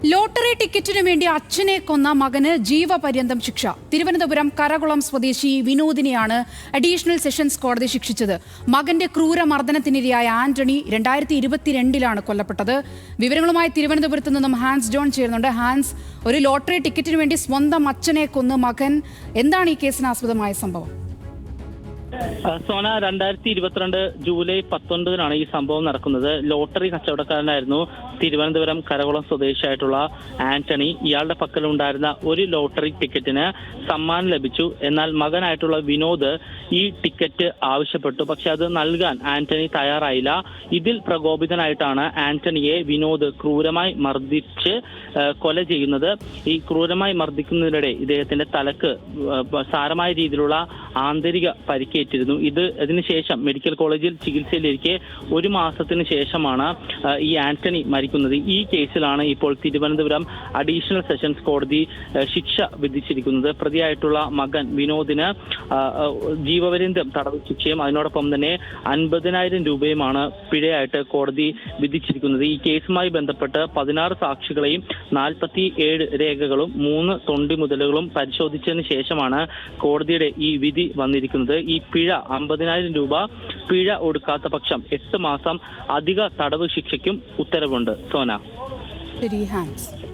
Lottery ടിക്കറ്റിനു വേണ്ടി അച്ഛനെ കൊന്ന മകന് ജീവപര്യന്തം ശിക്ഷ. തിരുവനന്തപുരം കരകുളം സ്വദേശി വിനോദിനെയാണ് അഡീഷണൽ സെഷൻസ് കോടതി ശിക്ഷിച്ചത്. മകന്റെ ക്രൂരമർദ്ദനത്തിനിരയായ ആന്റണി 2022 കൊല്ലപ്പെട്ടത്. വിവരങ്ങളുമായി തിരുവനന്തപുരത്ത് നിന്നും ഹാൻസ് ജോൺ ചേരുന്നുണ്ട്. ഹാൻസ്, ഒരു ലോട്ടറി ടിക്കറ്റിനു വേണ്ടി സ്വന്തം അച്ഛനെ കൊന്ന് മകൻ, എന്താണ് ഈ കേസിന് ആസ്പദമായ സംഭവം? സോന, 2022 ജൂലൈ 19 ഈ സംഭവം നടക്കുന്നത്. ലോട്ടറി കച്ചവടക്കാരനായിരുന്നു തിരുവനന്തപുരം കരകുളം സ്വദേശിയായിട്ടുള്ള ആന്റണി. ഇയാളുടെ പക്കലുണ്ടായിരുന്ന ഒരു ലോട്ടറി ടിക്കറ്റിന് സമ്മാനം ലഭിച്ചു. എന്നാൽ മകനായിട്ടുള്ള വിനോദ് ഈ ടിക്കറ്റ് ആവശ്യപ്പെട്ടു. പക്ഷെ അത് നൽകാൻ ആന്റണി തയ്യാറായില്ല. ഇതിൽ പ്രകോപിതനായിട്ടാണ് ആന്റണിയെ വിനോദ് ക്രൂരമായി മർദ്ദിച്ച് കൊല ചെയ്യുന്നത്. ഈ ക്രൂരമായി മർദ്ദിക്കുന്നതിനിടെ ഇദ്ദേഹത്തിന്റെ തലക്ക് സാരമായ രീതിയിലുള്ള ആന്തരിക പരിക്കേറ്റിരുന്നു. ഇതിനുശേഷം മെഡിക്കൽ കോളേജിൽ ചികിത്സയിലിരിക്കെ 1 മാസത്തിന് ശേഷമാണ് ഈ ആന്റണി മരിക്കുന്നത്. ഈ കേസിലാണ് ഇപ്പോൾ തിരുവനന്തപുരം അഡീഷണൽ സെഷൻസ് കോടതി ശിക്ഷ വിധിച്ചിരിക്കുന്നത്. പ്രതിയായിട്ടുള്ള മകൻ വിനോദിന് ജീവപര്യന്തം തടവ് ശിക്ഷയും അതിനോടൊപ്പം തന്നെ 50,000 രൂപയുമാണ് പിഴയായിട്ട് കോടതി വിധിച്ചിരിക്കുന്നത്. ഈ കേസുമായി ബന്ധപ്പെട്ട് 16 സാക്ഷികളെയും 47 രേഖകളും 3 തൊണ്ടിമുതലുകളും പരിശോധിച്ചതിന് ശേഷമാണ് കോടതിയുടെ ഈ വിധി വന്നിരിക്കുന്നത്. ഈ പിഴ 50,000 രൂപ പിഴ ഒടുക്കാത്ത പക്ഷം 8 മാസം അധിക തടവ് ശിക്ഷയ്ക്കും ഉത്തരവുണ്ട്. സോന. ശരി ഹാൻസ്.